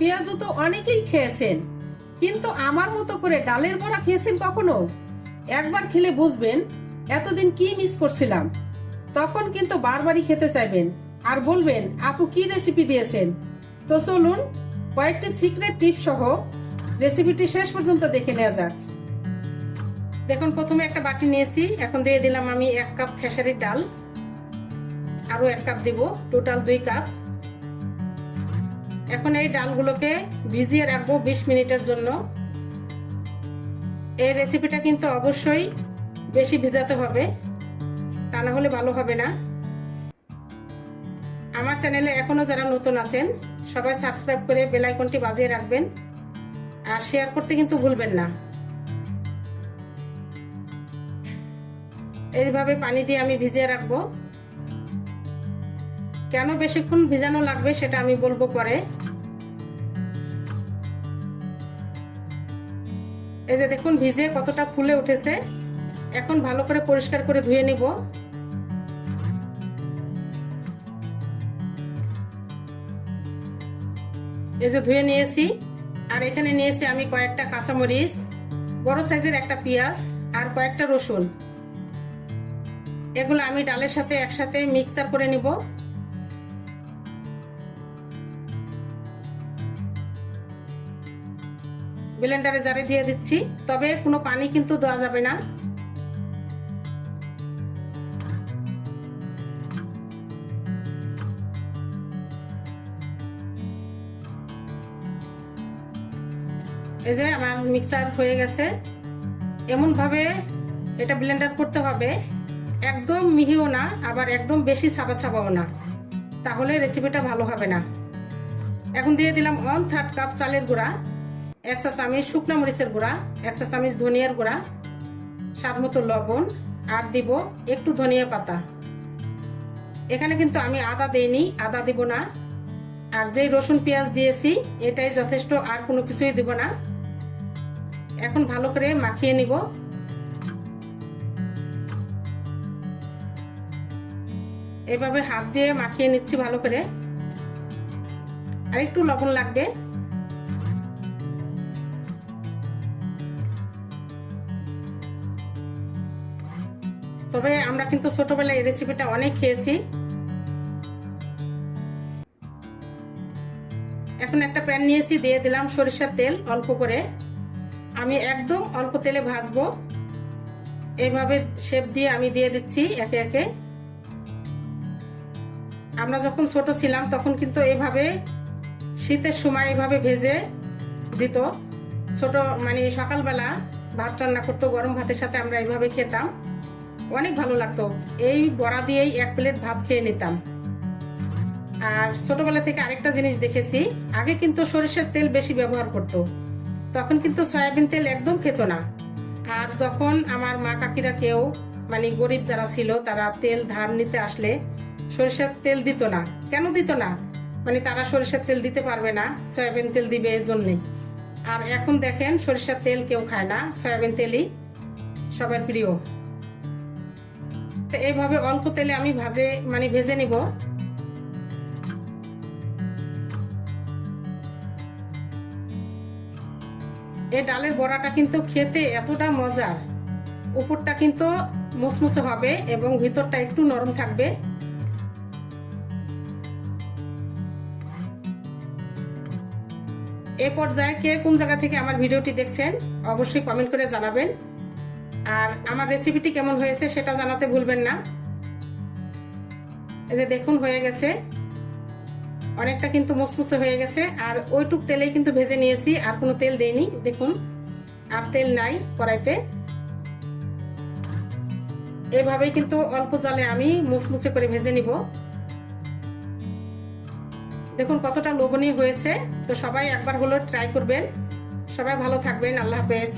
পেঁয়াজু তো অনেকেই খেয়েছেন, কিন্তু আমার মতো করে ডালের বড়া খেয়েছেন কখনো? একবার খেলে বুঝবেন এতদিন কি মিস করছিলাম। তখন কিন্তু বারবারই খেতে চাইবেন আর বলবেন আপু কি রেসিপি দিয়েছেন। তো চলুন কয়েকটি সিক্রেট টিপস সহ রেসিপিটি শেষ পর্যন্ত দেখে নেওয়া যাক। দেখুন, প্রথমে একটা বাটি নিয়েছি, এখন দিয়ে দিলাম আমি 1 কাপ খেসারির ডাল, আরো 1 কাপ দিব, টোটাল 2 কাপ। এখন এই ডালগুলোকে ভিজিয়ে রাখবো 20 মিনিটের জন্য। এই রেসিপিটা কিন্তু অবশ্যই বেশি ভিজাতে হবে, তা না হলে ভালো হবে না। আমার চ্যানেলে এখনো যারা নতুন আছেন সবাই সাবস্ক্রাইব করে বেল আইকনটি বাজিয়ে রাখবেন আর শেয়ার করতে কিন্তু ভুলবেন না। এইভাবে পানি দিয়ে আমি ভিজিয়ে রাখবো। কেন বেশিক্ষণ ভিজানো লাগবে সেটা আমি বলবো পরে। এই যে দেখুন ভিজে কতটা ফুলে উঠেছে। এখন ভালো করে পরিষ্কার করে ধুয়ে নিব। এই যে ধুয়ে নিয়েছি। আর এখানে নিয়েছি আমি কয়েকটা কাঁচামরিচ, বড় সাইজের একটা পেঁয়াজ আর কয়েকটা রসুন। এগুলো আমি ডালের সাথে একসাথে মিক্সার করে নিব। ব্লেন্ডারে জারে দিয়ে দিচ্ছি, তবে কোনো পানি কিন্তু দেওয়া যাবে না। এই যে আমার মিক্সার হয়ে গেছে। এমন ভাবে এটা ব্লেন্ডার করতে হবে, একদম মিহিও না আবার একদম বেশি ছাপা ছাপাও না, তাহলে রেসিপিটা ভালো হবে না। এখন দিয়ে দিলাম 1/3 কাপ চালের গুঁড়া, 1 চা চামচ শুকনো মরিচের গুঁড়া, 1 চা চামচ ধনিয়ার গুঁড়া, স্বাদ মতো লবণ, আর দিব একটু ধনিয়া পাতা। এখানে কিন্তু আমি আদা দেইনি, আদা দিব না। আর যেই রসুন পেঁয়াজ দিয়েছি এটাই যথেষ্ট, আর কোনো কিছুই দিব না। এখন ভালো করে মাখিয়ে নিব। এভাবে হাত দিয়ে মাখিয়ে নিচ্ছি ভালো করে। আর একটু লবণ লাগবে। তবে আমরা কিন্তু ছোটবেলায় এই রেসিপিটা অনেক খেয়েছি। এখন একটা প্যান নিয়েছি, দিয়ে দিলাম সরিষার তেল অল্প করে। আমি একদম অল্প তেলে ভাজবো। এইভাবে শেপ দিয়ে আমি দিয়ে দিচ্ছি একে একে। আমরা যখন ছোট ছিলাম তখন কিন্তু এইভাবে শীতের সময় এইভাবে ভেজে দিত। ছোট মানে সকালবেলা ভাত রান্না করতো, গরম ভাতের সাথে আমরা এইভাবে খেতাম, অনেক ভালো লাগতো। এই বড়া দিয়েই 1 প্লেট ভাত খেয়ে নিতাম। আর ছোটবেলা থেকে আরেকটা জিনিস দেখেছি, আগে কিন্তু সরিষার তেল বেশি ব্যবহার করতো, তখন কিন্তু সয়াবিন তেল একদম খেত না। আর যখন আমার মা কাকিরা কেউ মানে গরিব যারা ছিল তারা তেল ধার নিতে আসলে সরিষার তেল দিত না। কেন দিত না? মানে তারা সরিষার তেল দিতে পারবে না, সয়াবিন তেল দিবে এর জন্যে। আর এখন দেখেন সরিষার তেল কেউ খায় না, সয়াবিন তেলই সবার প্রিয়। তো এইভাবে অল্প তেলে আমি ভেজে নিব। এই ডালের বড়াটা কিন্তু খেতে এতটা মজার, উপরটা কিন্তু মুচমুচে হবে এবং ভিতরটা একটু নরম থাকবে। এই পর্যায়ে কে কোন জায়গা থেকে আমার ভিডিওটি দেখছেন অবশ্যই কমেন্ট করে জানাবেন। আর আমার রেসিপিটি কেমন হয়েছে সেটা জানাতে ভুলবেন না। এই যে দেখুন হয়ে গেছে, অনেকটা কিন্তু মুচমুচে হয়ে গেছে। আর ওইটুক তেলেই কিন্তু ভেজে নিয়েছি, আর কোনো তেল দেইনি। দেখুন আর তেল নাই কড়াইতে। এভাবেই কিন্তু অল্প জালে আমি মুচমুচে করে ভেজে নিব। দেখুন কতটা লোভনীয় হয়েছে। তো সবাই একবার হলো ট্রাই করবেন। সবাই ভালো থাকবেন। আল্লাহ হাফেজ।